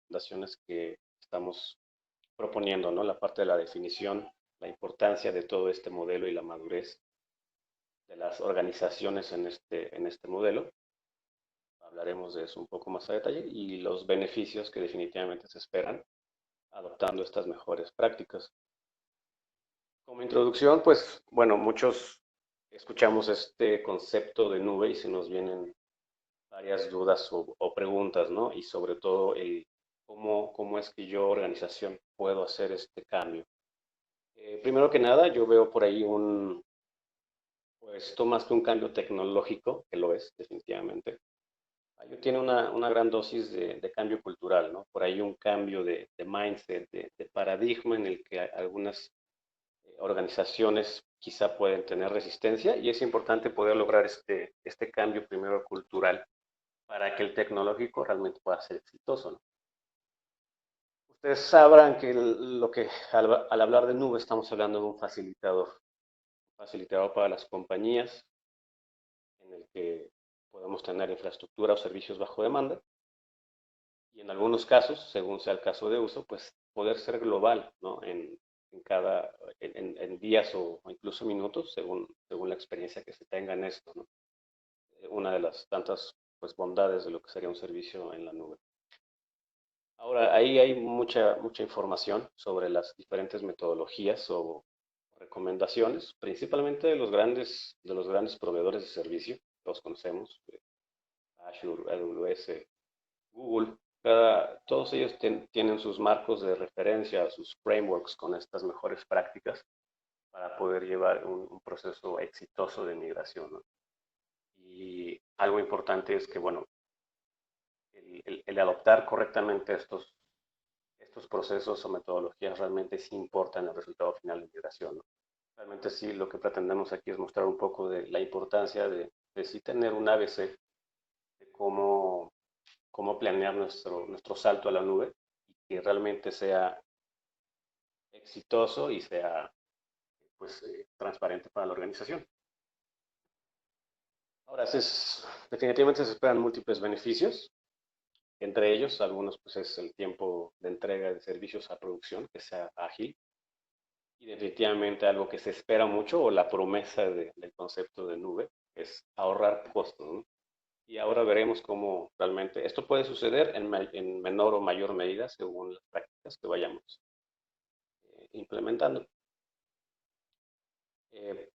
recomendaciones que estamos proponiendo, ¿no? La parte de la definición, la importancia de todo este modelo y la madurez de las organizaciones en este modelo. Hablaremos de eso un poco más a detalle y los beneficios que definitivamente se esperan adoptando estas mejores prácticas. Como introducción, pues bueno, muchos escuchamos este concepto de nube y se nos vienen varias dudas o preguntas, ¿no? Y sobre todo el cómo es que yo, organización, puedo hacer este cambio. Primero que nada, yo veo por ahí pues esto más que un cambio tecnológico, que lo es definitivamente, ahí tiene una gran dosis de cambio cultural, ¿no? Por ahí un cambio de mindset, de paradigma en el que algunas organizaciones quizá pueden tener resistencia y es importante poder lograr este cambio primero cultural para que el tecnológico realmente pueda ser exitoso, ¿no? Ustedes sabrán que lo que al hablar de nube estamos hablando de un facilitador para las compañías en el que podemos tener infraestructura o servicios bajo demanda y en algunos casos, según sea el caso de uso, pues poder ser global, ¿no? En días o incluso minutos, según la experiencia que se tenga en esto, ¿no? Una de las tantas pues, bondades de lo que sería un servicio en la nube. Ahora, ahí hay mucha información sobre las diferentes metodologías o recomendaciones, principalmente de los grandes proveedores de servicio, los conocemos, Azure, AWS, Google. Todos ellos tienen sus marcos de referencia, sus frameworks con estas mejores prácticas para poder llevar un proceso exitoso de migración, ¿no? Y algo importante es que, bueno, el adoptar correctamente estos procesos o metodologías realmente sí importan el resultado final de migración, ¿no? Realmente sí, lo que pretendemos aquí es mostrar un poco de la importancia de sí tener un ABC de cómo planear nuestro salto a la nube y que realmente sea exitoso y sea pues, transparente para la organización. Ahora, definitivamente se esperan múltiples beneficios. Entre ellos, algunos pues, es el tiempo de entrega de servicios a producción, que sea ágil. Y definitivamente algo que se espera mucho, o la promesa del concepto de nube, es ahorrar costos, ¿no? Y ahora veremos cómo realmente esto puede suceder en menor o mayor medida según las prácticas que vayamos implementando. Eh,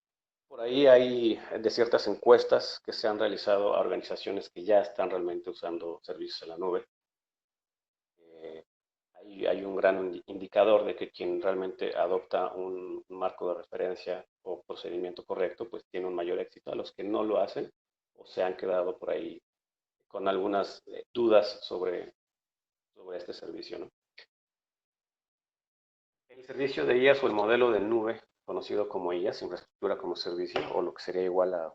por ahí hay de ciertas encuestas que se han realizado a organizaciones que ya están realmente usando servicios en la nube. Eh, hay un gran indicador de que quien realmente adopta un marco de referencia o procedimiento correcto, pues tiene un mayor éxito. A los que no lo hacen o se han quedado por ahí con algunas dudas sobre este servicio, ¿no? El servicio de IaaS o el modelo de nube, conocido como IaaS, infraestructura como servicio, o lo que sería igual a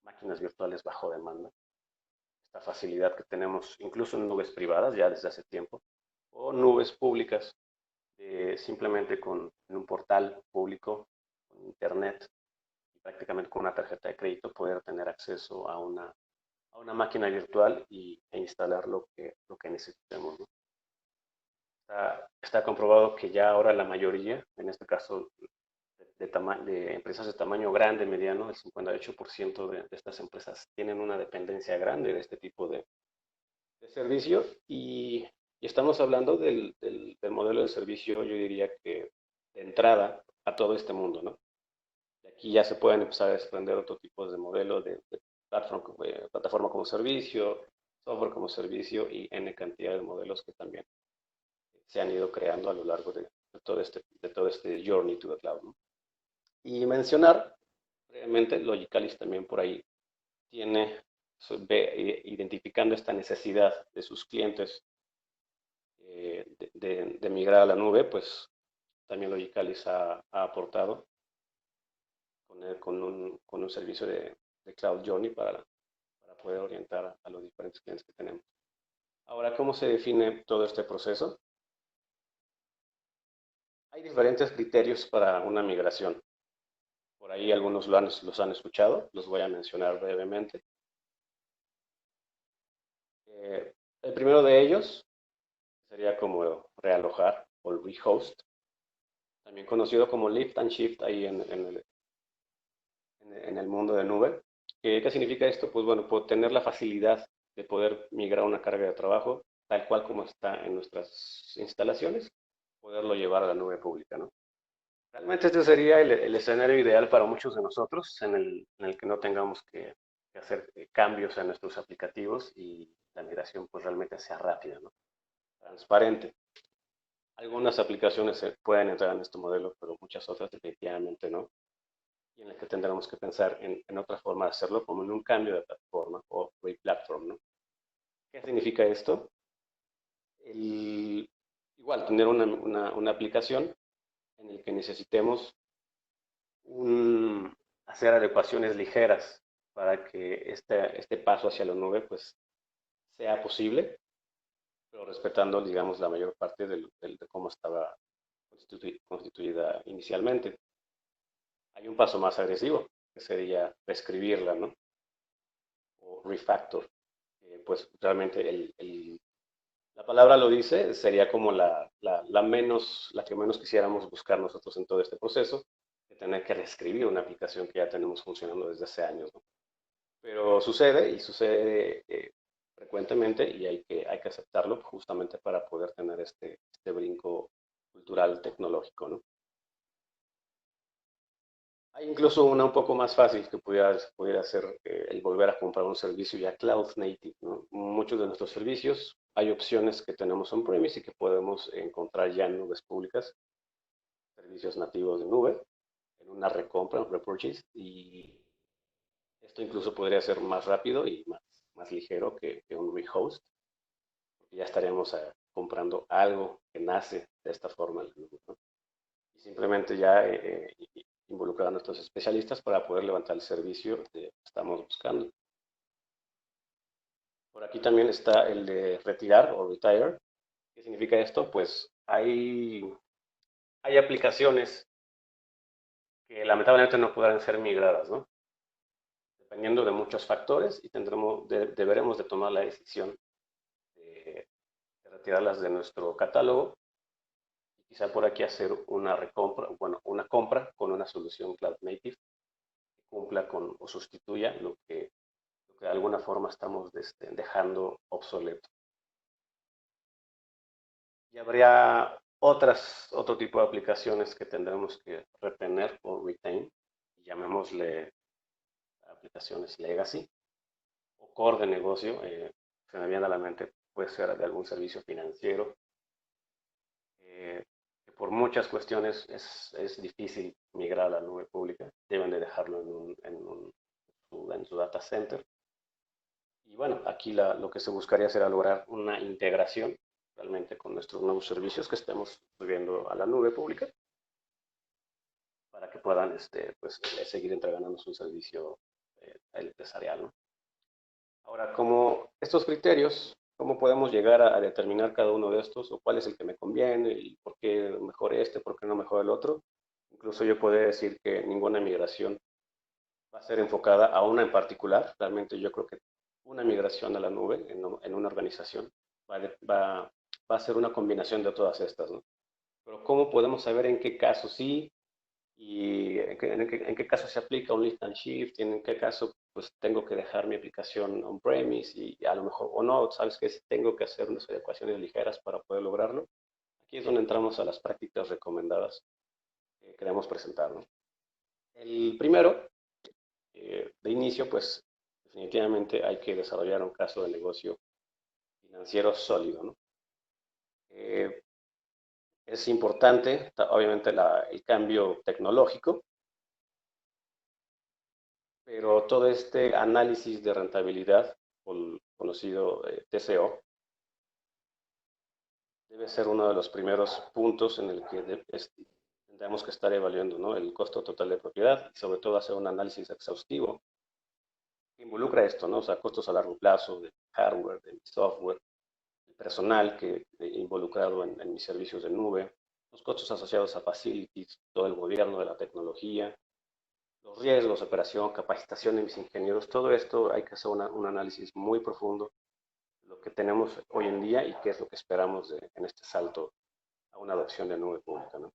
máquinas virtuales bajo demanda, esta facilidad que tenemos incluso en nubes privadas ya desde hace tiempo, o nubes públicas, simplemente en un portal público, con internet, y prácticamente con una tarjeta de crédito, poder tener acceso a una máquina virtual e instalar lo que necesitemos, ¿no? Está comprobado que ya ahora la mayoría, en este caso de empresas de tamaño grande, mediano, el 58% de estas empresas tienen una dependencia grande de este tipo de servicio y estamos hablando del modelo de servicio, yo diría que de entrada a todo este mundo, ¿no? De aquí ya se pueden empezar a desprender otro tipo de modelo de plataforma como servicio, software como servicio y N cantidad de modelos que también se han ido creando a lo largo de todo este journey to the cloud, ¿no? Y mencionar brevemente, Logicalis también por ahí identificando esta necesidad de sus clientes de migrar a la nube, pues también Logicalis ha aportado con un servicio de Cloud Journey para poder orientar a los diferentes clientes que tenemos. Ahora, ¿cómo se define todo este proceso? Hay diferentes criterios para una migración. Por ahí algunos los han escuchado, los voy a mencionar brevemente. El primero de ellos sería como realojar o rehost, también conocido como lift and shift ahí en el mundo de nube. ¿Qué significa esto? Pues bueno, por tener la facilidad de poder migrar una carga de trabajo tal cual como está en nuestras instalaciones, poderlo llevar a la nube pública, ¿no? Realmente este sería el escenario ideal para muchos de nosotros, en el que no tengamos que hacer cambios en nuestros aplicativos y la migración pues realmente sea rápida, ¿no? Transparente. Algunas aplicaciones pueden entrar en este modelo, pero muchas otras definitivamente no. Y en el que tendremos que pensar en otra forma de hacerlo, como en un cambio de plataforma o re-platform, ¿no? ¿Qué significa esto? El, igual, tener una aplicación en el que necesitemos hacer adecuaciones ligeras para que este paso hacia la nube pues sea posible, pero respetando, digamos, la mayor parte de cómo estaba constituida inicialmente. Hay un paso más agresivo, que sería reescribirla, ¿no? O refactor. Pues realmente la palabra lo dice, sería como la que menos quisiéramos buscar nosotros en todo este proceso, de tener que reescribir una aplicación que ya tenemos funcionando desde hace años, ¿no? Pero sucede y sucede frecuentemente y hay que aceptarlo justamente para poder tener este brinco cultural tecnológico, ¿no? Hay incluso una un poco más fácil que pudiera ser el volver a comprar un servicio ya cloud native, ¿no? Muchos de nuestros servicios hay opciones que tenemos on-premise y que podemos encontrar ya en nubes públicas, servicios nativos de nube, en una recompra, un repurchase, y esto incluso podría ser más rápido y más ligero que un rehost, porque ya estaríamos comprando algo que nace de esta forma, ¿no? Y simplemente ya involucrar a nuestros especialistas para poder levantar el servicio que estamos buscando. Por aquí también está el de retirar o retire. ¿Qué significa esto? Pues hay aplicaciones que lamentablemente no podrán ser migradas, ¿no? Dependiendo de muchos factores y deberemos de tomar la decisión de retirarlas de nuestro catálogo y quizá por aquí hacer una recompra, bueno, una compra con una solución cloud native que cumpla con o sustituya lo que de alguna forma estamos dejando obsoleto. Y habría otro tipo de aplicaciones que tendremos que retener o retain, llamémosle aplicaciones legacy o core de negocio. Se me viene a la mente, puede ser de algún servicio financiero, que por muchas cuestiones es difícil migrar a la nube pública, deben de dejarlo en su data center. Y bueno, aquí lo que se buscaría será lograr una integración realmente con nuestros nuevos servicios que estemos subiendo a la nube pública para que puedan pues, seguir entregándonos un servicio empresarial, ¿no? Ahora, como estos criterios, ¿cómo podemos llegar a determinar cada uno de estos o cuál es el que me conviene y por qué mejor por qué no mejor el otro? Incluso yo podría decir que ninguna migración va a ser enfocada a una en particular. Realmente yo creo que una migración a la nube en una organización va a ser una combinación de todas estas, ¿no? Pero ¿cómo podemos saber en qué caso sí y en qué caso se aplica un lift and shift y en qué caso pues tengo que dejar mi aplicación on-premise y a lo mejor o no, sabes que tengo que hacer unas adecuaciones ligeras para poder lograrlo? Aquí es donde entramos a las prácticas recomendadas que queremos presentar, ¿no? El primero, de inicio, pues definitivamente hay que desarrollar un caso de negocio financiero sólido, ¿no? Eh, es importante, obviamente, el cambio tecnológico, pero todo este análisis de rentabilidad, conocido TCO, debe ser uno de los primeros puntos en el que tendremos que estar evaluando, ¿no? El costo total de propiedad y sobre todo hacer un análisis exhaustivo que involucra esto, ¿no? O sea, costos a largo plazo de hardware, de software, el personal que involucrado en mis servicios de nube, los costos asociados a facilities, todo el gobierno de la tecnología, los riesgos de operación, capacitación de mis ingenieros, todo esto hay que hacer un análisis muy profundo lo que tenemos hoy en día y qué es lo que esperamos en este salto a una adopción de nube pública, ¿no?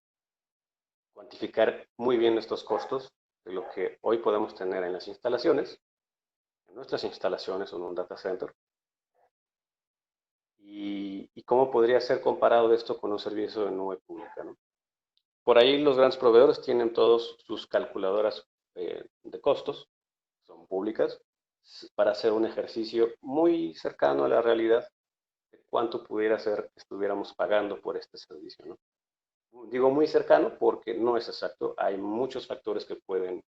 Cuantificar muy bien estos costos de lo que hoy podemos tener en las instalaciones, en nuestras instalaciones o en un data center, y cómo podría ser comparado esto con un servicio de nube pública, ¿no? Por ahí los grandes proveedores tienen todos sus calculadoras de costos, son públicas, para hacer un ejercicio muy cercano a la realidad de cuánto pudiera ser que estuviéramos pagando por este servicio, ¿no? Digo muy cercano porque no es exacto, hay muchos factores que pueden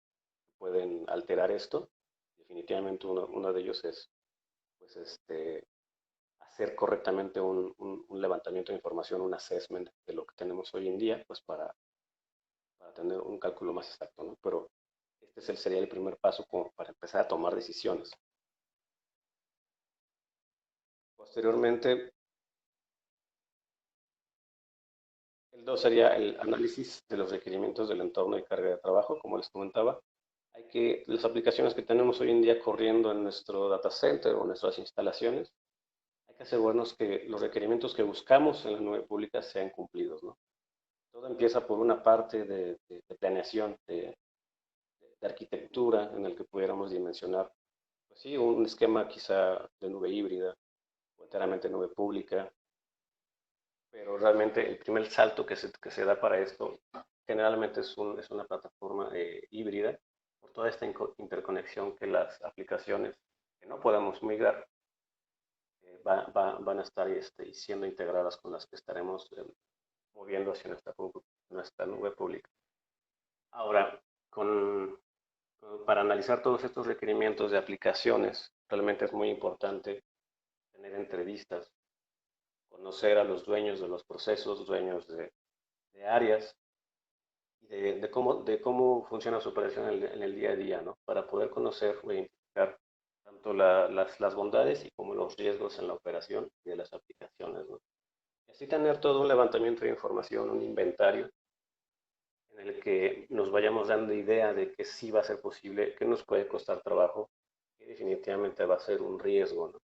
alterar esto. Definitivamente uno de ellos es pues, hacer correctamente un levantamiento de información, un assessment de lo que tenemos hoy en día, pues para tener un cálculo más exacto, ¿no? Pero sería el primer paso como para empezar a tomar decisiones. Posteriormente, el 2 sería el análisis de los requerimientos del entorno y carga de trabajo, como les comentaba. Las aplicaciones que tenemos hoy en día corriendo en nuestro data center o nuestras instalaciones, hay que asegurarnos que los requerimientos que buscamos en la nube pública sean cumplidos, ¿no? Todo empieza por una parte de planeación, de arquitectura, en el que pudiéramos dimensionar, pues sí, un esquema quizá de nube híbrida o enteramente nube pública, pero realmente el primer salto que se da para esto generalmente es una plataforma híbrida por toda esta interconexión que las aplicaciones que no podamos migrar van a estar siendo integradas con las que estaremos moviendo hacia nuestra nube pública. Ahora, para analizar todos estos requerimientos de aplicaciones, realmente es muy importante tener entrevistas, conocer a los dueños de los procesos, dueños de áreas, y de cómo funciona su operación en el día a día, ¿no? Para poder conocer o identificar tanto las bondades y como los riesgos en la operación y de las aplicaciones, ¿no? Y así tener todo un levantamiento de información, un inventario en el que nos vayamos dando idea de que sí va a ser posible, que nos puede costar trabajo, y definitivamente va a ser un riesgo, ¿no?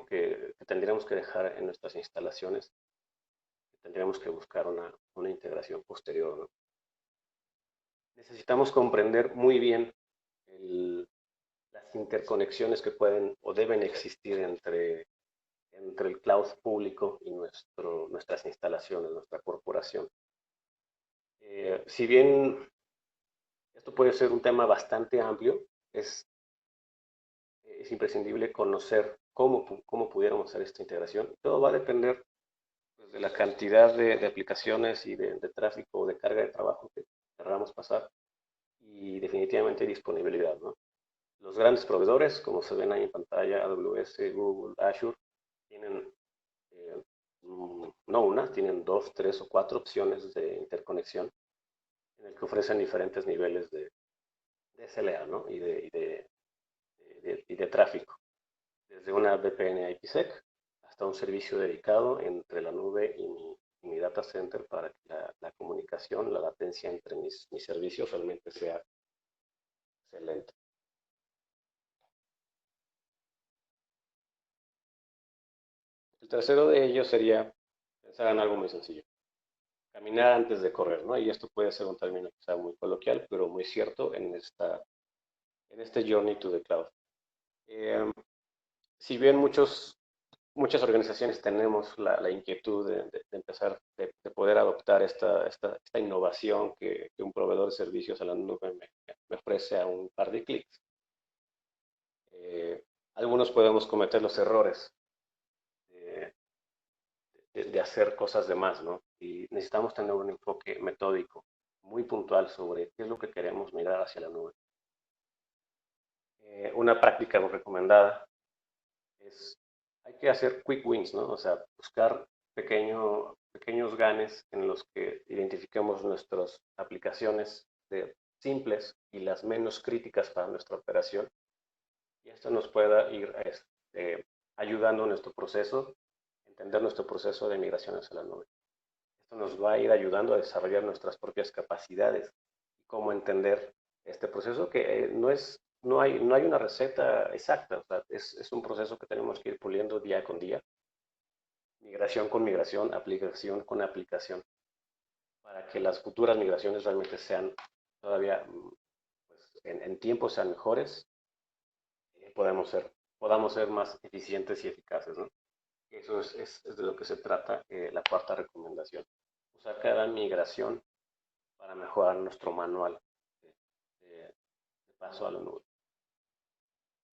Que tendríamos que dejar en nuestras instalaciones, que tendríamos que buscar una integración posterior, ¿no? Necesitamos comprender muy bien las interconexiones que pueden o deben existir entre el cloud público y nuestras instalaciones, nuestra corporación. Si bien esto puede ser un tema bastante amplio, es imprescindible conocer cómo pudiéramos hacer esta integración. Todo va a depender pues, de la cantidad de aplicaciones y de tráfico o de carga de trabajo que queramos pasar y definitivamente disponibilidad, ¿no? Los grandes proveedores, como se ven ahí en pantalla, AWS, Google, Azure, tienen no una, tienen dos, tres o cuatro opciones de interconexión en el que ofrecen diferentes niveles de SLA, ¿no? y de tráfico, desde una VPN IPsec hasta un servicio dedicado entre la nube y mi data center para que la comunicación, la latencia entre mis servicios realmente sea excelente. El tercero de ellos sería pensar en algo muy sencillo. Caminar antes de correr, ¿no? Y esto puede ser un término que sea muy coloquial, pero muy cierto en este journey to the cloud. Eh, si bien muchas organizaciones tenemos la inquietud de empezar, de poder adoptar esta innovación que un proveedor de servicios a la nube me ofrece a un par de clics, algunos podemos cometer los errores de, de hacer cosas de más, ¿no? Y necesitamos tener un enfoque metódico muy puntual sobre qué es lo que queremos mirar hacia la nube. Una práctica recomendada hay que hacer quick wins, ¿no? O sea, buscar pequeños ganes en los que identifiquemos nuestras aplicaciones simples y las menos críticas para nuestra operación. Y esto nos pueda ir ayudando en nuestro proceso, entender nuestro proceso de migración hacia la nube. Esto nos va a ir ayudando a desarrollar nuestras propias capacidades y cómo entender este proceso que no es no hay una receta exacta, o sea, es un proceso que tenemos que ir puliendo día con día, migración con migración, aplicación con aplicación, para que las futuras migraciones realmente sean todavía, pues, en tiempo sean mejores, podemos podamos ser más eficientes y eficaces, ¿no? Eso es de lo que se trata la cuarta recomendación. Usar cada migración para mejorar nuestro manual de, de paso a la nube.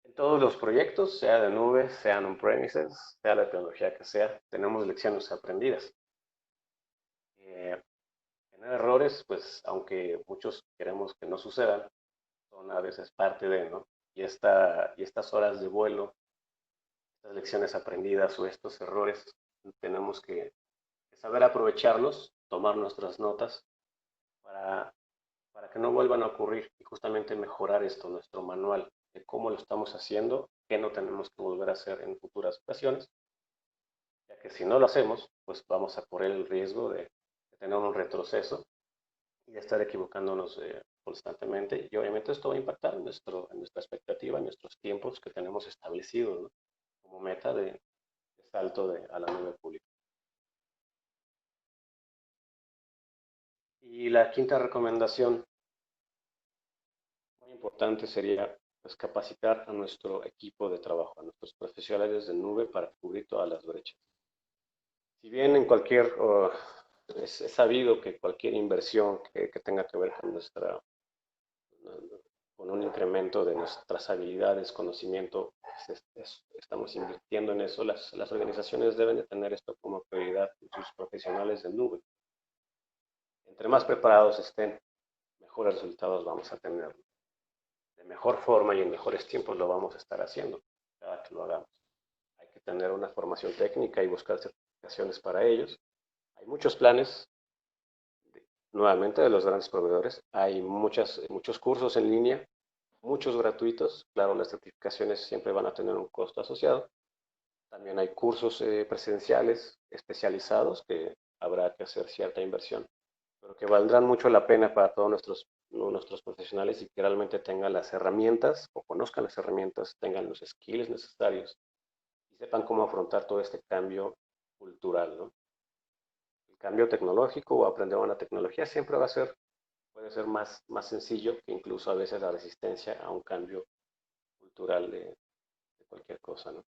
En todos los proyectos, sea de nube, sean on-premises, sea la tecnología que sea, tenemos lecciones aprendidas. Tener errores, pues aunque muchos queremos que no sucedan, son a veces parte de, ¿no? Y estas horas de vuelo, estas lecciones aprendidas o estos errores, tenemos que saber aprovecharlos, tomar nuestras notas para, para que no vuelvan a ocurrir y justamente mejorar esto, nuestro manual de cómo lo estamos haciendo, qué no tenemos que volver a hacer en futuras ocasiones, ya que si no lo hacemos, pues vamos a correr el riesgo de tener un retroceso y de estar equivocándonos constantemente. Y obviamente esto va a impactar en nuestra expectativa, en nuestros tiempos que tenemos establecidos, ¿no? Como meta de salto a la nube pública. Y la quinta recomendación muy importante sería, pues, capacitar a nuestro equipo de trabajo, a nuestros profesionales de nube para cubrir todas las brechas. Si bien en es sabido que cualquier inversión que tenga que ver con con un incremento de nuestras habilidades, conocimiento, estamos invirtiendo en eso, las organizaciones deben de tener esto como prioridad en sus profesionales de nube. Entre más preparados estén, mejores resultados vamos a tener. De mejor forma y en mejores tiempos lo vamos a estar haciendo cada que lo hagamos. Hay que tener una formación técnica y buscar certificaciones para ellos. Hay muchos planes, nuevamente, de los grandes proveedores. Hay muchos cursos en línea, muchos gratuitos. Claro, las certificaciones siempre van a tener un costo asociado. También hay cursos presenciales especializados que habrá que hacer cierta inversión, pero que valdrán mucho la pena para todos nuestros profesionales y que realmente tengan las herramientas o conozcan las herramientas, tengan los skills necesarios y sepan cómo afrontar todo este cambio cultural, ¿no? El cambio tecnológico o aprender una tecnología siempre puede ser más sencillo que incluso a veces la resistencia a un cambio cultural de cualquier cosa, ¿no?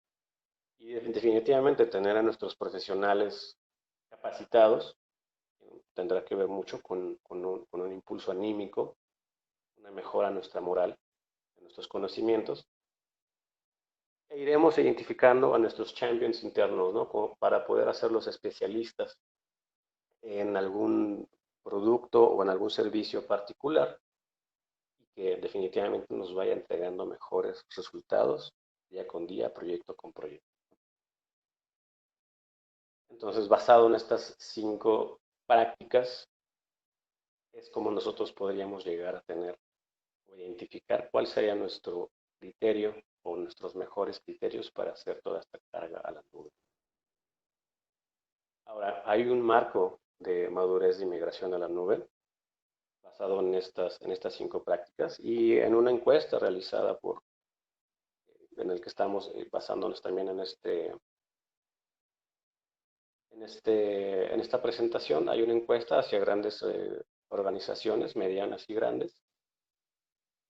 Y definitivamente tener a nuestros profesionales capacitados tendrá que ver mucho con un impulso anímico, una mejora en nuestra moral, en nuestros conocimientos, e iremos identificando a nuestros champions internos, ¿no? Como para poder hacerlos especialistas en algún producto o en algún servicio particular y que definitivamente nos vaya entregando mejores resultados día con día, proyecto con proyecto. Entonces, basado en estas 5 prácticas, es como nosotros podríamos llegar a tener o identificar cuál sería nuestro criterio o nuestros mejores criterios para hacer toda esta carga a la nube. Ahora, hay un marco de madurez de inmigración a la nube basado en estas 5 prácticas y en una encuesta realizada en el que estamos basándonos también en esta presentación. Hay una encuesta hacia grandes organizaciones, medianas y grandes,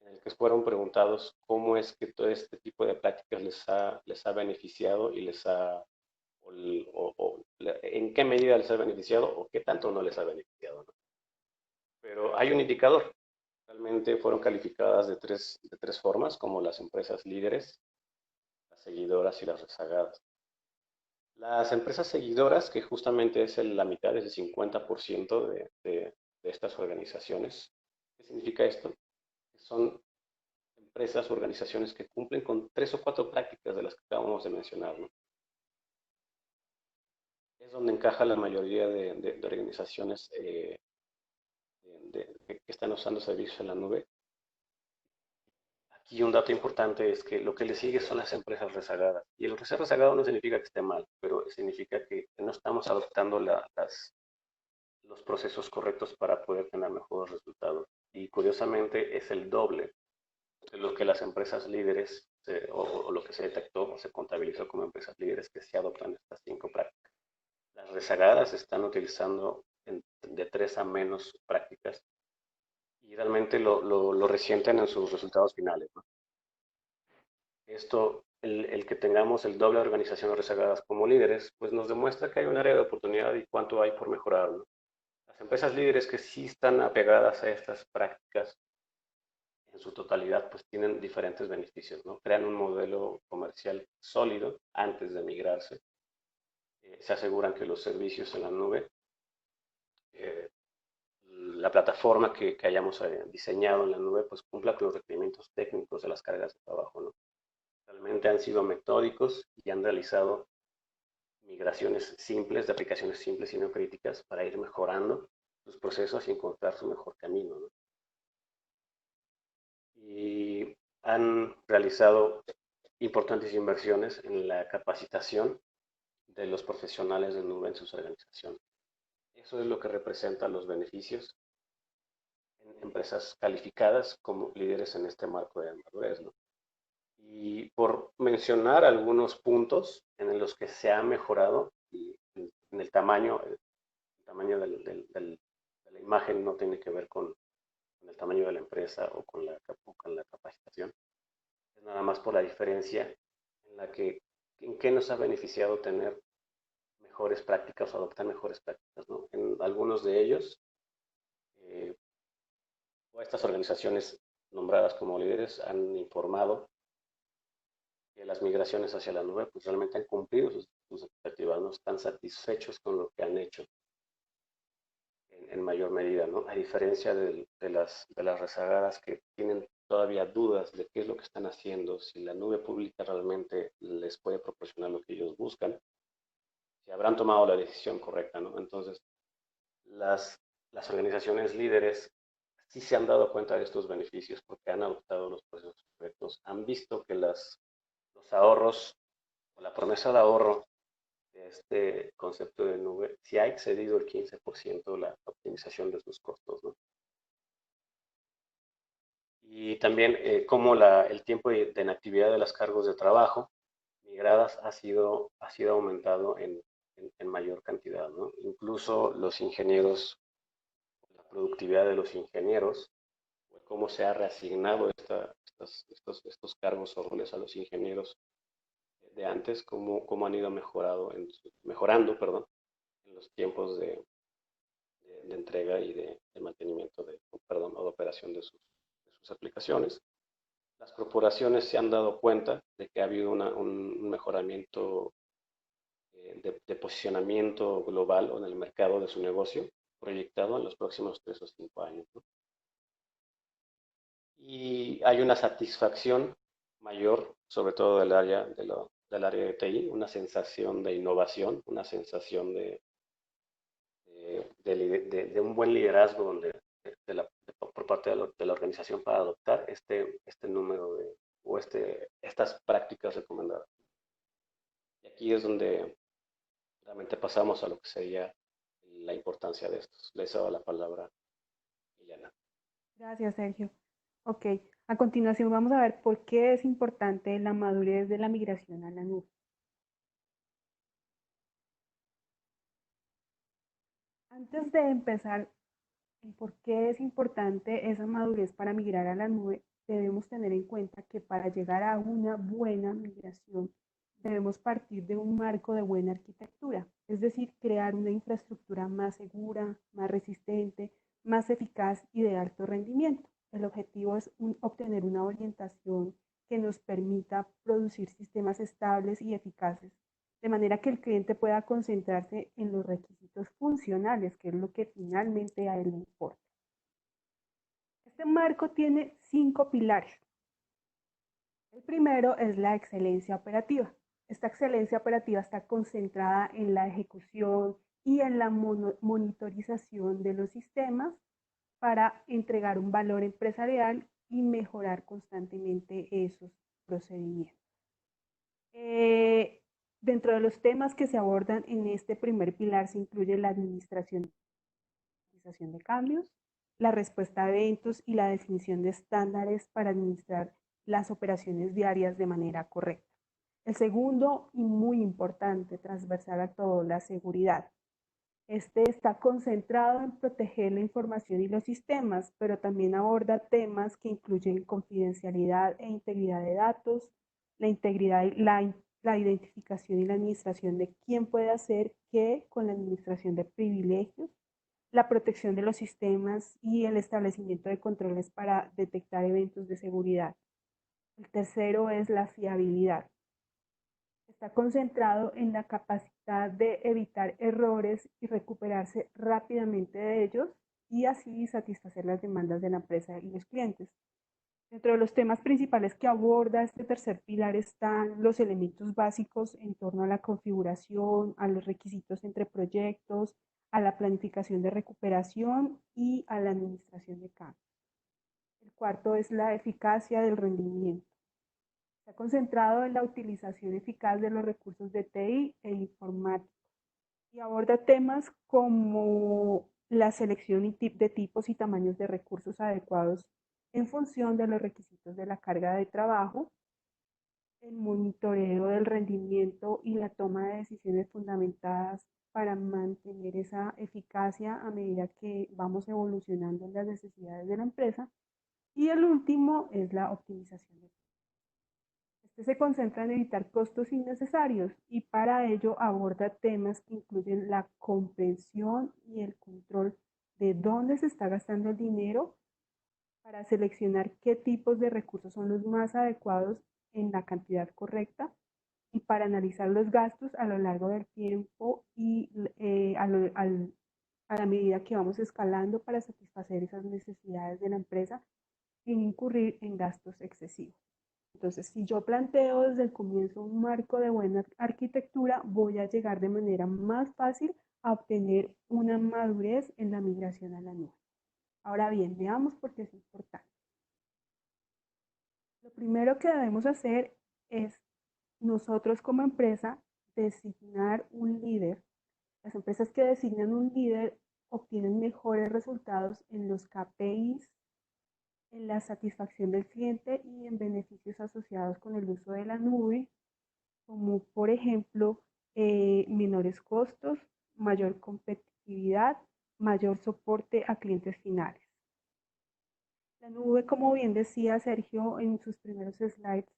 en el que fueron preguntados cómo es que todo este tipo de prácticas les ha beneficiado y en qué medida les ha beneficiado o qué tanto no les ha beneficiado, ¿no? Pero hay un indicador. Realmente fueron calificadas de tres formas, como las empresas líderes, las seguidoras y las rezagadas. Las empresas seguidoras, que justamente es la mitad, es el 50% de estas organizaciones. ¿Qué significa esto? Son empresas, organizaciones que cumplen con 3 o 4 prácticas de las que acabamos de mencionar, ¿no? Es donde encaja la mayoría de organizaciones que están usando servicios en la nube. Aquí un dato importante es que lo que le sigue son las empresas rezagadas. Y el que sea rezagado no significa que esté mal, pero significa que no estamos adoptando los procesos correctos para poder tener mejores resultados. Y curiosamente es el doble de lo que las empresas líderes, o lo que se detectó o se contabilizó como empresas líderes que se adoptan estas 5 prácticas. Las rezagadas están utilizando de 3 a menos prácticas y realmente lo resienten en sus resultados finales, ¿no? Esto, el que tengamos el doble de organizaciones rezagadas como líderes, pues nos demuestra que hay un área de oportunidad y cuánto hay por mejorar, ¿no? Las empresas líderes que sí están apegadas a estas prácticas en su totalidad, pues tienen diferentes beneficios, ¿no? Crean un modelo comercial sólido antes de migrarse, se aseguran que los servicios en la nube, eh, la plataforma que hayamos diseñado en la nube, pues cumpla con los requerimientos técnicos de las cargas de trabajo, ¿no? Realmente han sido metódicos y han realizado migraciones simples, de aplicaciones simples y no críticas para ir mejorando sus procesos y encontrar su mejor camino, ¿no? Y han realizado importantes inversiones en la capacitación de los profesionales de nube en sus organizaciones. Eso es lo que representa los beneficios en empresas calificadas como líderes en este marco de madurez, ¿no? Y por mencionar algunos puntos en los que se ha mejorado, y en el tamaño de la imagen no tiene que ver con el tamaño de la empresa o con la capacitación, es nada más por la diferencia en qué nos ha beneficiado tener mejores prácticas o adoptar mejores prácticas, ¿no? En algunos de ellos, eh, estas organizaciones nombradas como líderes han informado que las migraciones hacia la nube pues realmente han cumplido sus expectativas, no están satisfechos con lo que han hecho en mayor medida, ¿no? A diferencia de las rezagadas que tienen todavía dudas de qué es lo que están haciendo, si la nube pública realmente les puede proporcionar lo que ellos buscan, si habrán tomado la decisión correcta, ¿no? Entonces, las organizaciones líderes sí se han dado cuenta de estos beneficios porque han adoptado los procesos correctos, han visto que los ahorros o la promesa de ahorro de este concepto de nube sí ha excedido el 15% la optimización de sus costos, ¿no? Y también cómo el tiempo de inactividad de las cargos de trabajo migradas ha sido aumentado en mayor cantidad, ¿no? Incluso los ingenieros, la productividad de los ingenieros, cómo se ha reasignado estos cargos o roles a los ingenieros de antes, cómo han ido mejorando, perdón, en los tiempos de entrega y de mantenimiento, perdón, o de operación de sus aplicaciones. Las corporaciones se han dado cuenta de que ha habido un mejoramiento de posicionamiento global o en el mercado de su negocio proyectado en los próximos 3 o 5 años, ¿no? Y hay una satisfacción mayor, sobre todo del área de TI, una sensación de innovación, una sensación de un buen liderazgo por parte de la organización para adoptar este número estas prácticas recomendadas. Y aquí es donde realmente pasamos a lo que sería la importancia de estos. Les doy la palabra a Iliana. Gracias, Sergio. Ok, a continuación vamos a ver por qué es importante la madurez de la migración a la nube. Antes de empezar en por qué es importante esa madurez para migrar a la nube, debemos tener en cuenta que para llegar a una buena migración debemos partir de un marco de buena arquitectura, es decir, crear una infraestructura más segura, más resistente, más eficaz y de alto rendimiento. El objetivo es obtener una orientación que nos permita producir sistemas estables y eficaces, de manera que el cliente pueda concentrarse en los requisitos funcionales, que es lo que finalmente a él le importa. Este marco tiene 5 pilares. El primero es la excelencia operativa. Esta excelencia operativa está concentrada en la ejecución y en la monitorización de los sistemas para entregar un valor empresarial y mejorar constantemente esos procedimientos. Dentro de los temas que se abordan en este primer pilar se incluye la administración de cambios, la respuesta a eventos y la definición de estándares para administrar las operaciones diarias de manera correcta. El segundo, y muy importante, transversal a todo, la seguridad. Este está concentrado en proteger la información y los sistemas, pero también aborda temas que incluyen confidencialidad e integridad de datos, la integridad, la identificación y la administración de quién puede hacer qué con la administración de privilegios, la protección de los sistemas y el establecimiento de controles para detectar eventos de seguridad. El tercero es la fiabilidad. Está concentrado en la capacidad de evitar errores y recuperarse rápidamente de ellos y así satisfacer las demandas de la empresa y los clientes. Dentro de los temas principales que aborda este tercer pilar están los elementos básicos en torno a la configuración, a los requisitos entre proyectos, a la planificación de recuperación y a la administración de cambios. El cuarto es la eficacia del rendimiento. Está concentrado en la utilización eficaz de los recursos de TI e informática y aborda temas como la selección de tipos y tamaños de recursos adecuados en función de los requisitos de la carga de trabajo, el monitoreo del rendimiento y la toma de decisiones fundamentadas para mantener esa eficacia a medida que vamos evolucionando en las necesidades de la empresa. Y el último es la optimización de este se concentra en evitar costos innecesarios y para ello aborda temas que incluyen la comprensión y el control de dónde se está gastando el dinero para seleccionar qué tipos de recursos son los más adecuados en la cantidad correcta y para analizar los gastos a lo largo del tiempo y a la medida que vamos escalando para satisfacer esas necesidades de la empresa sin incurrir en gastos excesivos. Entonces, si yo planteo desde el comienzo un marco de buena arquitectura, voy a llegar de manera más fácil a obtener una madurez en la migración a la nube. Ahora bien, veamos por qué es importante. Lo primero que debemos hacer es nosotros como empresa designar un líder. Las empresas que designan un líder obtienen mejores resultados en los KPIs, en la satisfacción del cliente y en beneficios asociados con el uso de la nube, como por ejemplo menores costos, mayor competitividad, mayor soporte a clientes finales. La nube, como bien decía Sergio en sus primeros slides,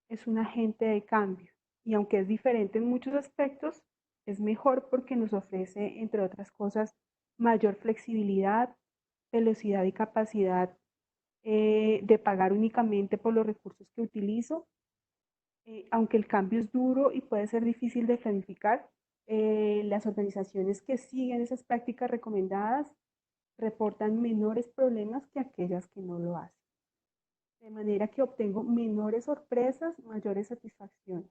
es un agente de cambio y aunque es diferente en muchos aspectos, es mejor porque nos ofrece, entre otras cosas, mayor flexibilidad, velocidad y capacidad de pagar únicamente por los recursos que utilizo. Aunque el cambio es duro y puede ser difícil de planificar, las organizaciones que siguen esas prácticas recomendadas reportan menores problemas que aquellas que no lo hacen. De manera que obtengo menores sorpresas, mayores satisfacciones.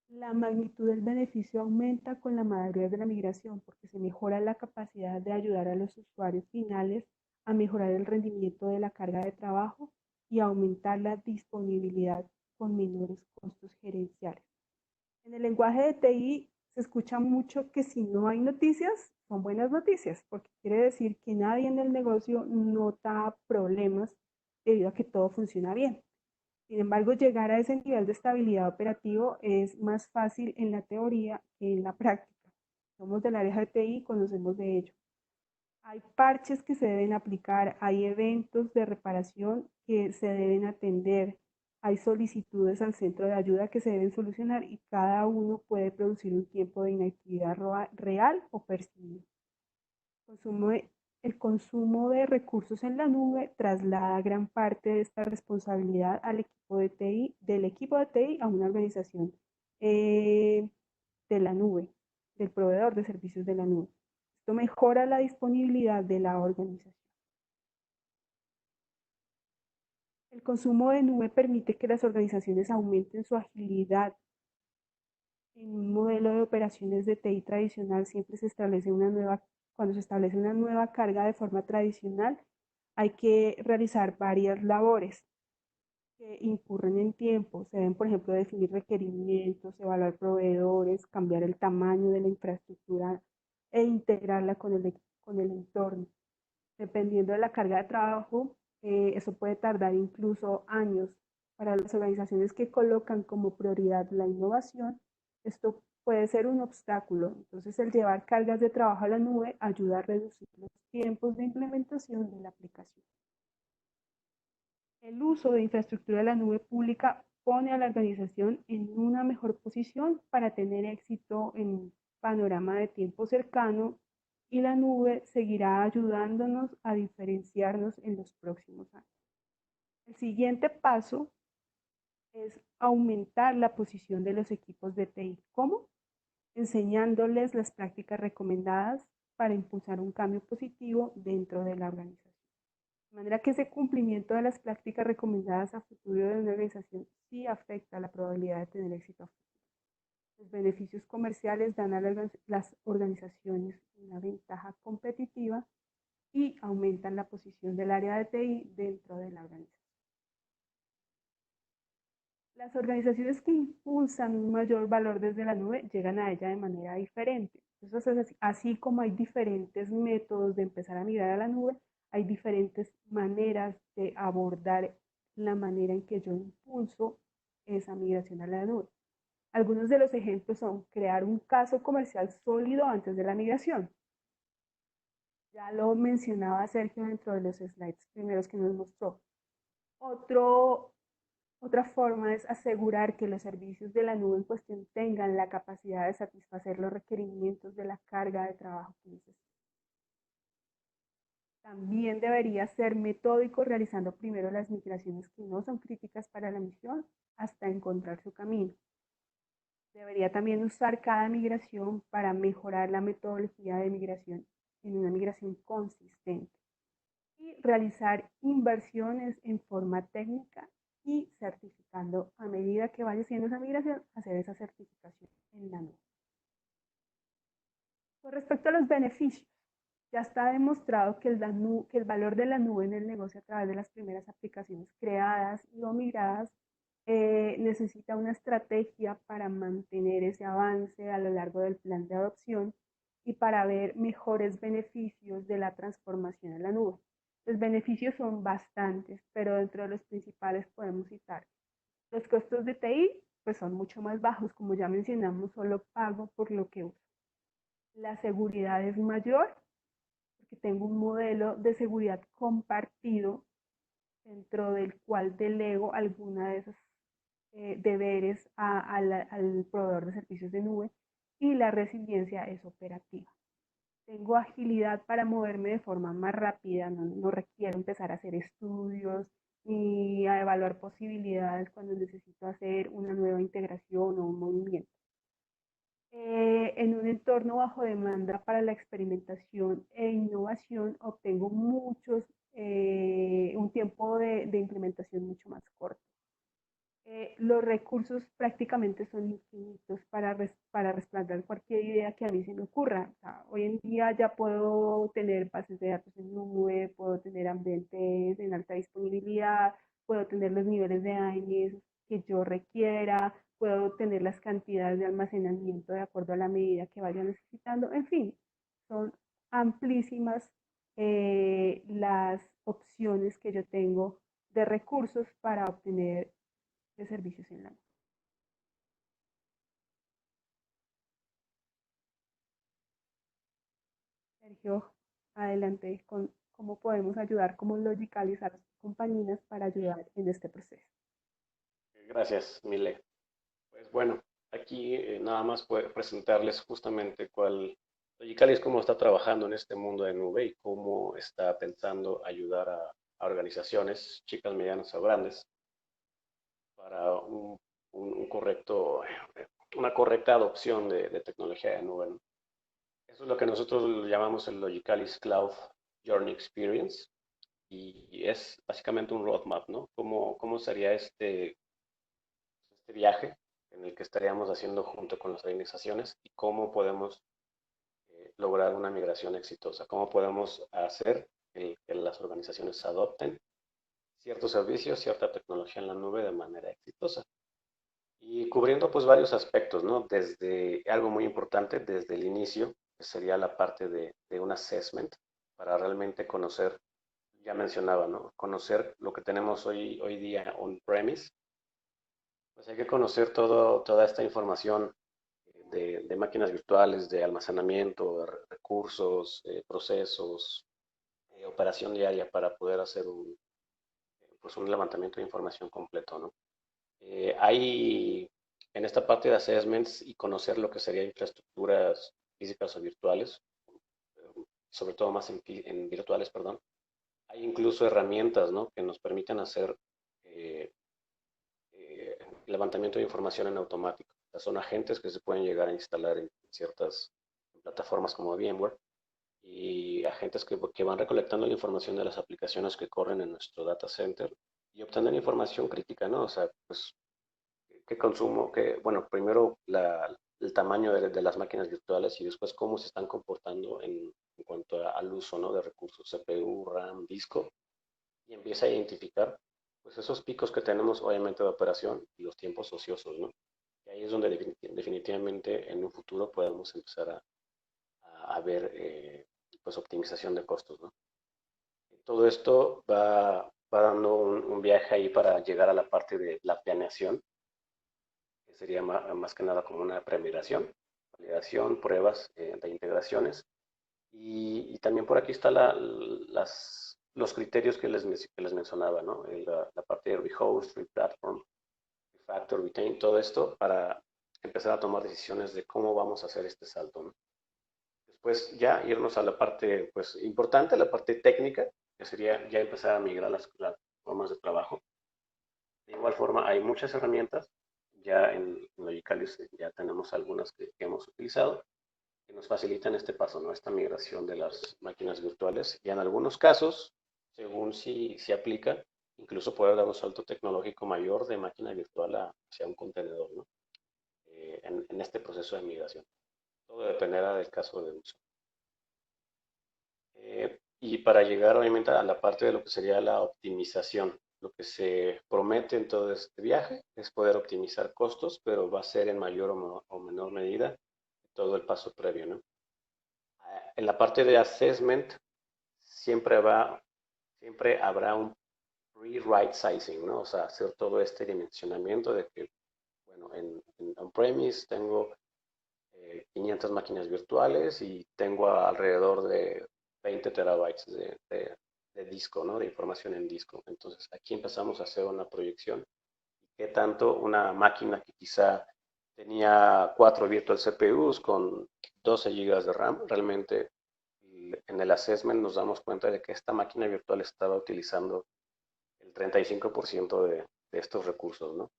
La magnitud del beneficio aumenta con la madurez de la migración porque se mejora la capacidad de ayudar a los usuarios finales a mejorar el rendimiento de la carga de trabajo y aumentar la disponibilidad con menores costos gerenciales. En el lenguaje de TI se escucha mucho que si no hay noticias, son buenas noticias, porque quiere decir que nadie en el negocio nota problemas debido a que todo funciona bien. Sin embargo, llegar a ese nivel de estabilidad operativo es más fácil en la teoría que en la práctica. Somos del área de TI y conocemos de ello. Hay parches que se deben aplicar, hay eventos de reparación que se deben atender, hay solicitudes al centro de ayuda que se deben solucionar y cada uno puede producir un tiempo de inactividad real o percibido. El consumo de recursos en la nube traslada gran parte de esta responsabilidad al equipo de TI, del equipo de TI a una organización de la nube, del proveedor de servicios de la nube. Esto mejora la disponibilidad de la organización. El consumo de nube permite que las organizaciones aumenten su agilidad. En un modelo de operaciones de TI tradicional siempre se establece cuando se establece una nueva carga de forma tradicional, hay que realizar varias labores que incurren en tiempo. Se deben, por ejemplo, definir requerimientos, evaluar proveedores, cambiar el tamaño de la infraestructura e integrarla con el entorno. Dependiendo de la carga de trabajo, eso puede tardar incluso años. Para las organizaciones que colocan como prioridad la innovación, esto puede ser un obstáculo. Entonces, el llevar cargas de trabajo a la nube ayuda a reducir los tiempos de implementación de la aplicación. El uso de infraestructura de la nube pública pone a la organización en una mejor posición para tener éxito en un panorama de tiempo cercano, y la nube seguirá ayudándonos a diferenciarnos en los próximos años. El siguiente paso es aumentar la posición de los equipos de TI. ¿Cómo? Enseñándoles las prácticas recomendadas para impulsar un cambio positivo dentro de la organización. De manera que ese cumplimiento de las prácticas recomendadas a futuro de una organización sí afecta la probabilidad de tener éxito a futuro. Los beneficios comerciales dan a las organizaciones una ventaja competitiva y aumentan la posición del área de TI dentro de la organización. Las organizaciones que impulsan un mayor valor desde la nube llegan a ella de manera diferente. Entonces, así como hay diferentes métodos de empezar a migrar a la nube, hay diferentes maneras de abordar la manera en que yo impulso esa migración a la nube. Algunos de los ejemplos son crear un caso comercial sólido antes de la migración. Ya lo mencionaba Sergio dentro de los slides primeros que nos mostró. Otra forma es asegurar que los servicios de la nube en cuestión tengan la capacidad de satisfacer los requerimientos de la carga de trabajo que necesitan. También debería ser metódico, realizando primero las migraciones que no son críticas para la misión hasta encontrar su camino. Debería también usar cada migración para mejorar la metodología de migración en una migración consistente, y realizar inversiones en forma técnica y certificando a medida que vaya haciendo esa migración, hacer esa certificación en la nube. Con respecto a los beneficios, ya está demostrado que el valor de la nube en el negocio a través de las primeras aplicaciones creadas y o migradas necesita una estrategia para mantener ese avance a lo largo del plan de adopción y para ver mejores beneficios de la transformación a la nube. Los beneficios son bastantes, pero dentro de los principales podemos citar los costos de TI, pues son mucho más bajos, como ya mencionamos, solo pago por lo que uso. La seguridad es mayor porque tengo un modelo de seguridad compartido dentro del cual delego alguna de esos deberes al proveedor de servicios de nube, y la resiliencia es operativa. Tengo agilidad para moverme de forma más rápida, no requiero empezar a hacer estudios ni a evaluar posibilidades cuando necesito hacer una nueva integración o un movimiento. En un entorno bajo demanda para la experimentación e innovación, obtengo un tiempo de implementación mucho más corto. Los recursos prácticamente son infinitos para respaldar cualquier idea que a mí se me ocurra. O sea, hoy en día ya puedo tener bases de datos en nube, puedo tener ambientes en alta disponibilidad, puedo tener los niveles de ANS que yo requiera, puedo tener las cantidades de almacenamiento de acuerdo a la medida que vaya necesitando. En fin, son amplísimas las opciones que yo tengo de recursos para obtener de servicios en la nube. Sergio, adelante con cómo podemos ayudar como Logicalis a las compañías para ayudar en este proceso. Gracias, Mile. Pues bueno, aquí nada más puedo presentarles justamente Logicalis cómo está trabajando en este mundo de nube y cómo está pensando ayudar a organizaciones, chicas, medianas o grandes, para una correcta adopción de tecnología de nube, ¿no? Eso es lo que nosotros llamamos el Logicalis Cloud Journey Experience, y es básicamente un roadmap, ¿no? ¿Cómo sería este viaje en el que estaríamos haciendo junto con las organizaciones y cómo podemos lograr una migración exitosa? ¿Cómo podemos hacer que las organizaciones adopten ciertos servicios, cierta tecnología en la nube de manera exitosa? Y cubriendo pues varios aspectos, ¿no? Desde algo muy importante, desde el inicio, que sería la parte de un assessment, para realmente conocer, ya mencionaba, ¿no? Conocer lo que tenemos hoy día on-premise, pues hay que conocer toda esta información de máquinas virtuales, de almacenamiento, de recursos, procesos, operación diaria para poder hacer pues un levantamiento de información completo, ¿no? Hay en esta parte de assessments y conocer lo que serían infraestructuras físicas o virtuales, sobre todo más en virtuales, perdón. Hay incluso herramientas, ¿no? Que nos permiten hacer eh, eh, levantamiento de información en automático. O sea, son agentes que se pueden llegar a instalar en ciertas plataformas como VMware y agentes que van recolectando la información de las aplicaciones que corren en nuestro data center y obteniendo información crítica, ¿no? O sea, pues qué consumo, bueno, primero el tamaño de las máquinas virtuales y después cómo se están comportando en cuanto al uso, ¿no? De recursos, CPU, RAM, disco, y empieza a identificar pues esos picos que tenemos obviamente de operación y los tiempos ociosos, ¿no? Y ahí es donde definitivamente en un futuro podemos empezar a ver pues optimización de costos, ¿no? Todo esto va dando un viaje ahí para llegar a la parte de la planeación, que sería más que nada como una premigración, validación, pruebas de integraciones. Y también por aquí están los criterios que les mencionaba, ¿no? La parte de rehost, replatform, refactor, retain, todo esto para empezar a tomar decisiones de cómo vamos a hacer este salto, ¿no? Después ya irnos a la parte pues importante, la parte técnica, que sería ya empezar a migrar las formas de trabajo. De igual forma, hay muchas herramientas, ya en Logicalis ya tenemos algunas que hemos utilizado, que nos facilitan este paso, ¿no? Esta migración de las máquinas virtuales y en algunos casos, según si aplica, incluso puede dar un salto tecnológico mayor de máquina virtual hacia un contenedor, ¿no? En este proceso de migración. Todo dependerá del caso de uso. Y para llegar obviamente a la parte de lo que sería la optimización, lo que se promete en todo este viaje es poder optimizar costos, pero va a ser en mayor o menor medida todo el paso previo, ¿no? En la parte de assessment siempre siempre habrá un pre-right sizing, ¿no? O sea, hacer todo este dimensionamiento de que, bueno, en on-premise tengo 500 máquinas virtuales y tengo alrededor de 20 terabytes de disco, ¿no? De información en disco. Entonces, aquí empezamos a hacer una proyección. ¿Qué tanto una máquina que quizá tenía 4 virtual CPUs con 12 gigas de RAM, realmente en el assessment nos damos cuenta de que esta máquina virtual estaba utilizando el 35% de estos recursos, ¿no?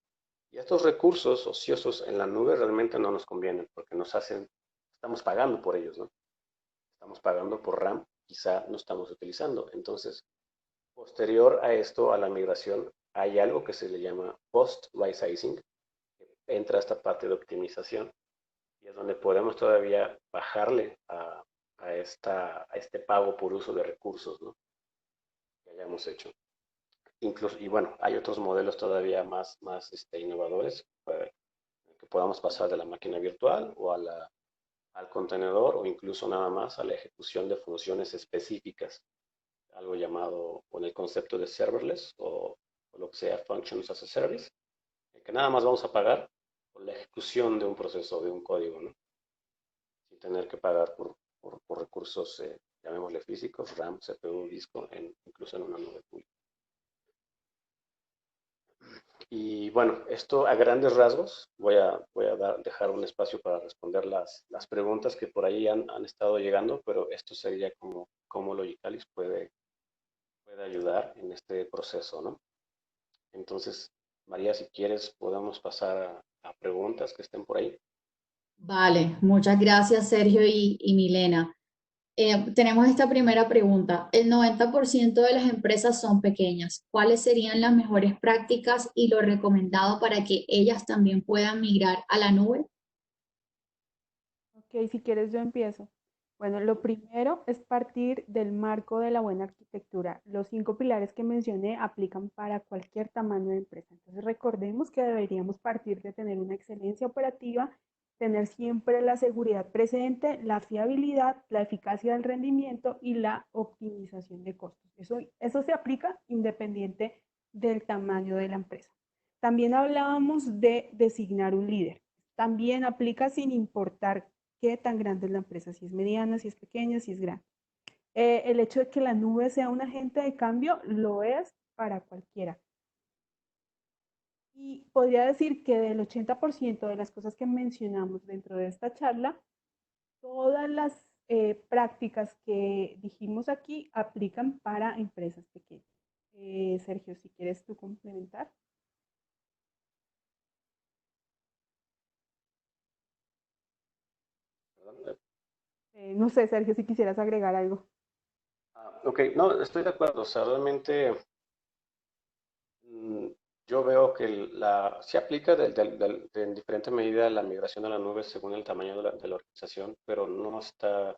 Y estos recursos ociosos en la nube realmente no nos convienen porque estamos pagando por ellos, ¿no? Estamos pagando por RAM, quizá no estamos utilizando. Entonces, posterior a esto, a la migración, hay algo que se le llama post-right-sizing, que entra a esta parte de optimización y es donde podemos todavía bajarle a este pago por uso de recursos, ¿no? Que hayamos hecho. Incluso, y bueno, hay otros modelos todavía más innovadores para que podamos pasar de la máquina virtual o al contenedor o incluso nada más a la ejecución de funciones específicas, algo llamado con el concepto de serverless o lo que sea functions as a service, que nada más vamos a pagar por la ejecución de un proceso, de un código, ¿no? Sin tener que pagar por recursos, llamémosle físicos, RAM, CPU, disco, incluso en una nube pública. Y bueno, esto a grandes rasgos, voy a dejar un espacio para responder las preguntas que por ahí han estado llegando, pero esto sería como cómo Logicalis puede ayudar en este proceso, ¿no? Entonces, María, si quieres, podemos pasar a preguntas que estén por ahí. Vale, muchas gracias Sergio y Milena. Tenemos esta primera pregunta. El 90% de las empresas son pequeñas. ¿Cuáles serían las mejores prácticas y lo recomendado para que ellas también puedan migrar a la nube? Ok, si quieres yo empiezo. Bueno, lo primero es partir del marco de la buena arquitectura. Los 5 pilares que mencioné aplican para cualquier tamaño de empresa. Entonces recordemos que deberíamos partir de tener una excelencia operativa tener siempre la seguridad presente, la fiabilidad, la eficacia del rendimiento y la optimización de costos. Eso se aplica independiente del tamaño de la empresa. También hablábamos de designar un líder. También aplica sin importar qué tan grande es la empresa, si es mediana, si es pequeña, si es grande. El hecho de que la nube sea un agente de cambio lo es para cualquiera. Y podría decir que del 80% de las cosas que mencionamos dentro de esta charla, todas las prácticas que dijimos aquí aplican para empresas pequeñas. Sergio, si quieres tú complementar. Perdón. No sé, Sergio, si quisieras agregar algo. Ok, no, estoy de acuerdo. O sea, realmente mm, yo veo que se aplica en diferente medida la migración a la nube según el tamaño de la organización, pero no está,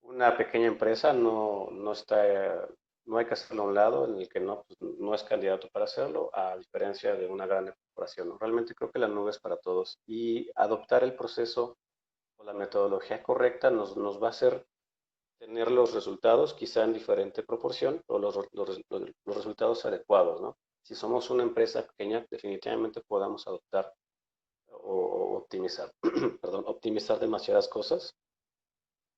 una pequeña empresa no está, no hay que hacerlo a un lado en el que no, pues, no es candidato para hacerlo, a diferencia de una gran corporación, ¿no? Realmente creo que la nube es para todos y adoptar el proceso o la metodología correcta nos va a hacer tener los resultados, quizá en diferente proporción, o los resultados adecuados, ¿no? Si somos una empresa pequeña, definitivamente podamos adoptar o optimizar, perdón, optimizar demasiadas cosas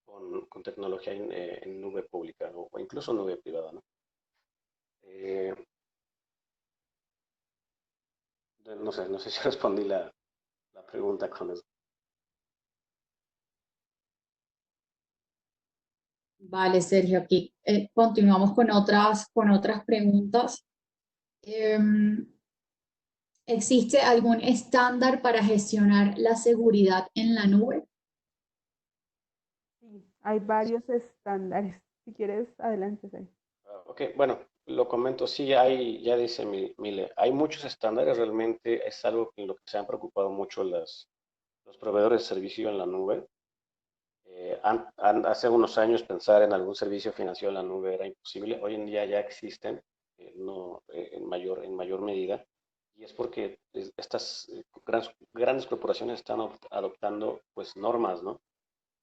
con tecnología en nube pública o incluso nube privada, ¿no? Eh, no sé si respondí la pregunta con eso. Vale, Sergio, aquí continuamos con otras preguntas. Em, ¿Existe algún estándar para gestionar la seguridad en la nube? Sí, hay varios estándares. Si quieres, adelante, Sergio. Ok, bueno, lo comento, sí, ya dice Mile, hay muchos estándares, realmente es algo en lo que se han preocupado mucho los proveedores de servicio en la nube. Hace unos años pensar en algún servicio financiero en la nube era imposible. Hoy en día ya existen, no, en mayor medida, y es porque estas grandes corporaciones están adoptando pues normas, ¿no?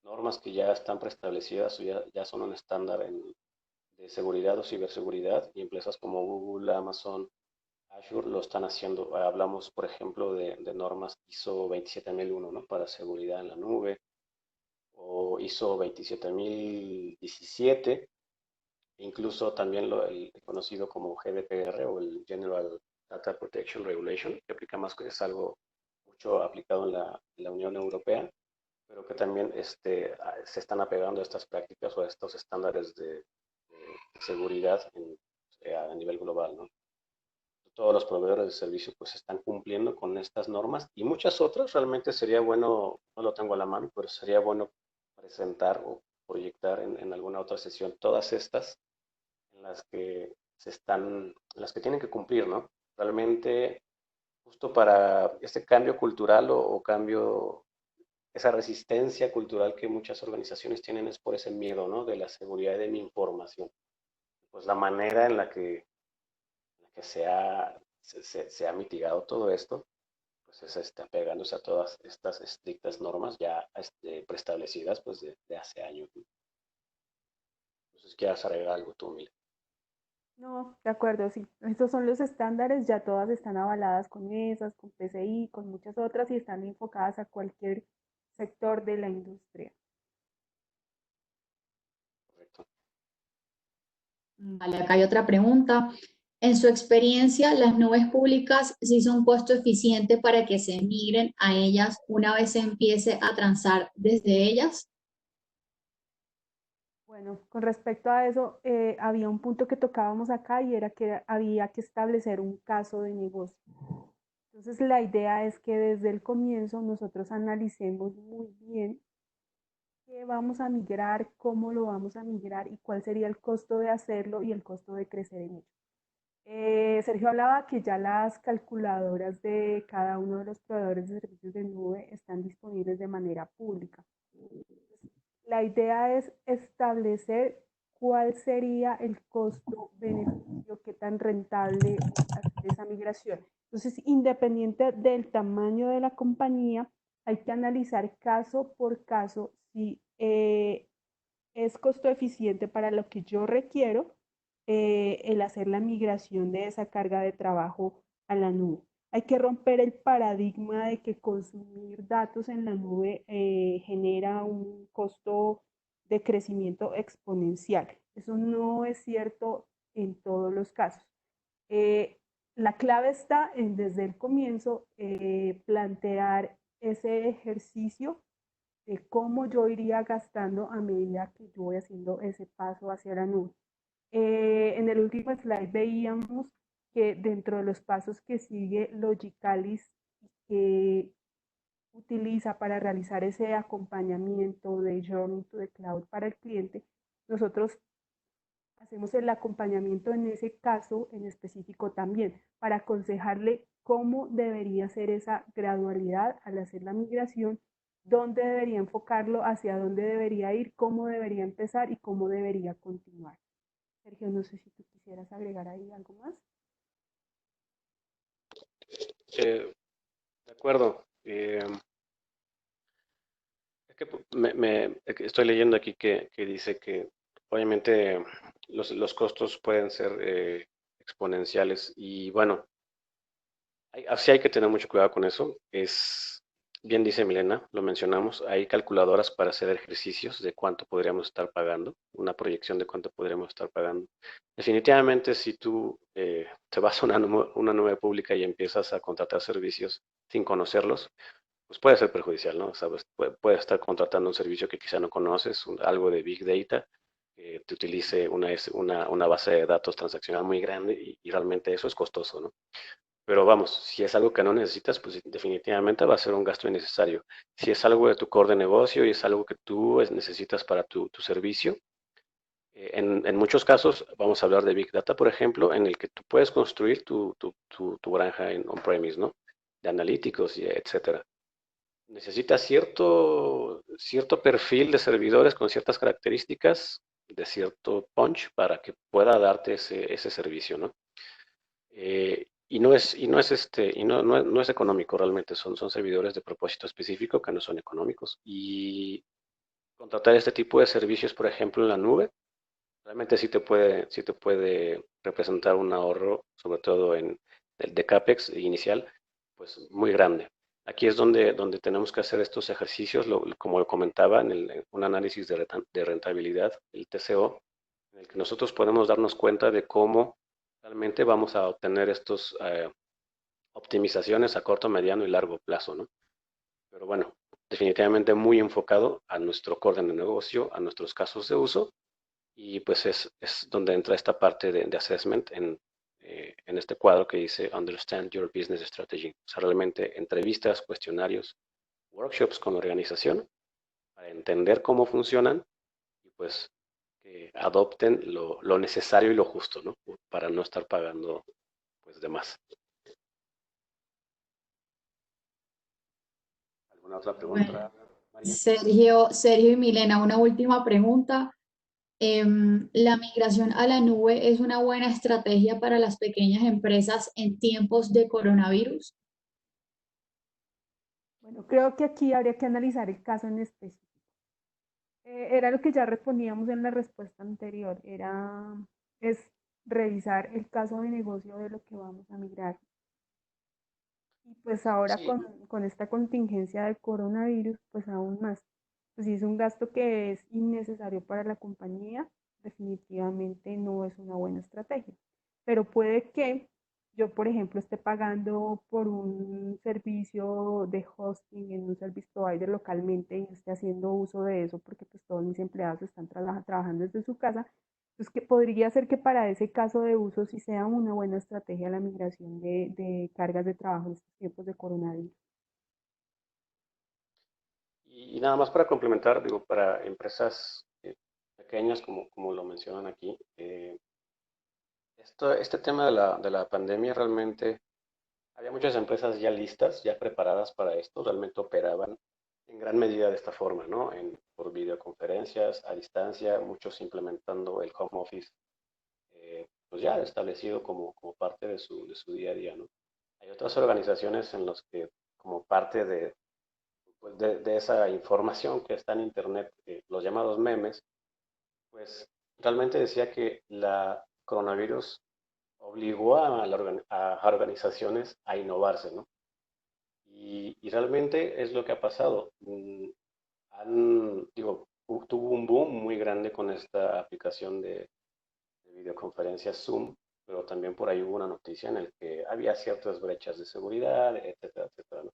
Normas que ya están preestablecidas o ya son un estándar de seguridad o ciberseguridad, y empresas como Google, Amazon, Azure lo están haciendo. Hablamos, por ejemplo, de normas ISO 27001, ¿no? Para seguridad en la nube, o ISO 27017, incluso también el conocido como GDPR o el General Data Protection Regulation, que aplica más, que es algo mucho aplicado en la Unión Europea, pero que también se están apegando a estas prácticas o a estos estándares de seguridad a nivel global, ¿no? Todos los proveedores de servicio pues están cumpliendo con estas normas y muchas otras. Realmente sería bueno, no lo tengo a la mano, pero sería bueno presentar o proyectar en alguna otra sesión todas estas en las que tienen que cumplir, ¿no? Realmente, justo para este cambio cultural o cambio, esa resistencia cultural que muchas organizaciones tienen es por ese miedo, ¿no? De la seguridad de mi información. Pues la manera en la que se ha mitigado todo esto, pues es apegándose a todas estas estrictas normas ya preestablecidas pues de hace años, ¿no? Entonces, ¿quieres agregar algo tú, Mila? No, de acuerdo, sí. Estos son los estándares, ya todas están avaladas con ESAS, con PCI, con muchas otras y están enfocadas a cualquier sector de la industria. Correcto. Vale, acá hay otra pregunta. En su experiencia, ¿las nubes públicas sí son costo eficiente para que se migren a ellas una vez se empiece a transar desde ellas? Bueno, con respecto a eso, había un punto que tocábamos acá y era que había que establecer un caso de negocio. Entonces, la idea es que desde el comienzo nosotros analicemos muy bien qué vamos a migrar, cómo lo vamos a migrar y cuál sería el costo de hacerlo y el costo de crecer en ello. Sergio hablaba que ya las calculadoras de cada uno de los proveedores de servicios de nube están disponibles de manera pública. La idea es establecer cuál sería el costo-beneficio, qué tan rentable es hacer esa migración. Entonces, independiente del tamaño de la compañía, hay que analizar caso por caso si es costo eficiente para lo que yo requiero el hacer la migración de esa carga de trabajo a la nube. Hay que romper el paradigma de que consumir datos en la nube genera un costo de crecimiento exponencial. Eso no es cierto en todos los casos. Eh, la clave está en desde el comienzo plantear ese ejercicio de cómo yo iría gastando a medida que yo voy haciendo ese paso hacia la nube. En el último slide veíamos que dentro de los pasos que sigue Logicalis, que utiliza para realizar ese acompañamiento de Journey to the Cloud para el cliente, nosotros hacemos el acompañamiento en ese caso en específico también para aconsejarle cómo debería ser esa gradualidad al hacer la migración, dónde debería enfocarlo, hacia dónde debería ir, cómo debería empezar y cómo debería continuar. Sergio, no sé si tú quisieras agregar ahí algo más. De acuerdo. Es que estoy leyendo aquí que dice que obviamente los costos pueden ser exponenciales y bueno, así hay que tener mucho cuidado con eso. Bien dice Milena, lo mencionamos, hay calculadoras para hacer ejercicios de cuánto podríamos estar pagando, una proyección de cuánto podríamos estar pagando. Definitivamente, si tú te vas a una nube pública y empiezas a contratar servicios sin conocerlos, pues puede ser perjudicial, ¿no? Sabes, puedes estar contratando un servicio que quizá no conoces, algo de Big Data, que te utilice una base de datos transaccional muy grande y realmente eso es costoso, ¿no? Pero vamos, si es algo que no necesitas, pues definitivamente va a ser un gasto innecesario. Si es algo de tu core de negocio y es algo que tú necesitas para tu servicio, en muchos casos, vamos a hablar de Big Data, por ejemplo, en el que tú puedes construir tu granja en on-premise, ¿no? De analíticos y etcétera. Necesitas cierto perfil de servidores con ciertas características, de cierto punch para que pueda darte ese servicio, ¿no? No es económico realmente, son servidores de propósito específico que no son económicos. Y contratar este tipo de servicios, por ejemplo, en la nube, realmente sí te puede representar un ahorro, sobre todo en el de CAPEX inicial, pues muy grande. Aquí es donde tenemos que hacer estos ejercicios, como lo comentaba, en un análisis de rentabilidad, el TCO, en el que nosotros podemos darnos cuenta de cómo realmente vamos a obtener estos optimizaciones a corto, mediano y largo plazo, ¿no? Pero bueno, definitivamente muy enfocado a nuestro core de negocio, a nuestros casos de uso, y pues es donde entra esta parte de assessment en este cuadro que dice Understand Your Business Strategy. O sea, realmente entrevistas, cuestionarios, workshops con la organización para entender cómo funcionan y pues que adopten lo necesario y lo justo, ¿no? Para no estar pagando pues de más. ¿Alguna otra Bueno, pregunta, María? Sergio y Milena, una última pregunta. ¿La migración a la nube es una buena estrategia para las pequeñas empresas en tiempos de coronavirus? Bueno, creo que aquí habría que analizar el caso en específico. Era lo que ya respondíamos en la respuesta anterior, es revisar el caso de negocio de lo que vamos a migrar. Y pues ahora Sí, con esta contingencia del coronavirus, pues aún más. Pues si es un gasto que es innecesario para la compañía, definitivamente no es una buena estrategia. Pero puede que yo, por ejemplo, esté pagando por un servicio de hosting en un service provider localmente y esté haciendo uso de eso porque pues todos mis empleados están trabajando desde su casa. Pues que podría ser que para ese caso de uso sí sea una buena estrategia la migración de cargas de trabajo en estos tiempos de coronavirus. y nada más para complementar, digo, para empresas pequeñas, como lo mencionan aquí, este tema de la pandemia realmente había muchas empresas ya listas, ya preparadas para esto, realmente operaban en gran medida de esta forma, ¿no? Por videoconferencias, a distancia, muchos implementando el home office, pues ya establecido como parte de su día a día, ¿no? Hay otras organizaciones en las que, como parte de pues de esa información que está en Internet, los llamados memes, pues realmente decía que la coronavirus obligó a organizaciones a innovarse, ¿no? Y realmente es lo que ha pasado. Digo, tuvo un boom muy grande con esta aplicación de videoconferencias Zoom, pero también por ahí hubo una noticia en la que había ciertas brechas de seguridad, etcétera, etcétera, ¿no?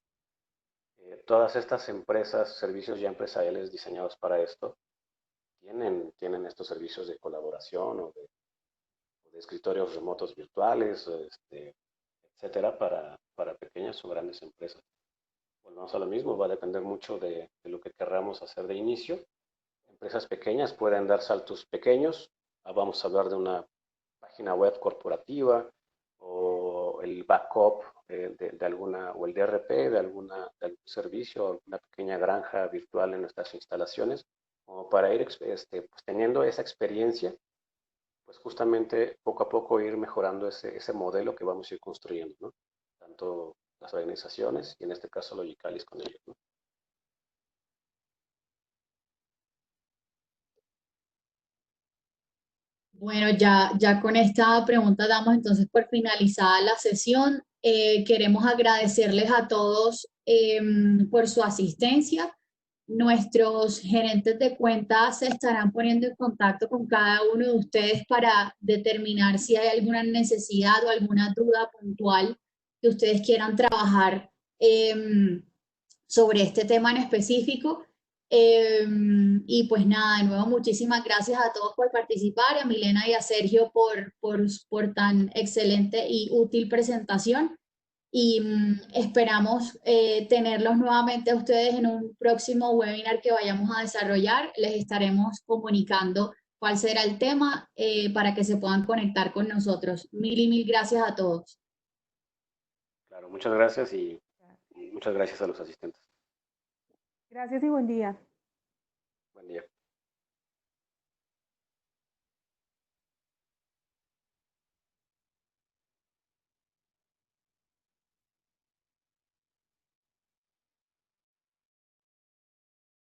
Todas estas empresas, servicios ya empresariales diseñados para esto, tienen estos servicios de colaboración o de escritorios remotos virtuales, etcétera, para pequeñas o grandes empresas. Volvamos a lo mismo, va a depender mucho de lo que querramos hacer de inicio. Empresas pequeñas pueden dar saltos pequeños. Vamos a hablar de una página web corporativa o el backup de alguna, o el DRP de algún servicio, o alguna pequeña granja virtual en nuestras instalaciones, como para ir pues, teniendo esa experiencia, pues justamente poco a poco ir mejorando ese modelo que vamos a ir construyendo, ¿no? Tanto las organizaciones y en este caso Logicalis con ellos, ¿no? Bueno, ya con esta pregunta damos entonces por finalizada la sesión. Queremos agradecerles a todos por su asistencia. Nuestros gerentes de cuentas se estarán poniendo en contacto con cada uno de ustedes para determinar si hay alguna necesidad o alguna duda puntual que ustedes quieran trabajar sobre este tema en específico. Eh, y pues nada, de nuevo, muchísimas gracias a todos por participar, a Milena y a Sergio por tan excelente y útil presentación. Y esperamos tenerlos nuevamente a ustedes en un próximo webinar que vayamos a desarrollar. Les estaremos comunicando cuál será el tema para que se puedan conectar con nosotros. Mil y mil gracias a todos. Claro, muchas gracias y muchas gracias a los asistentes. Gracias y buen día. Buen día.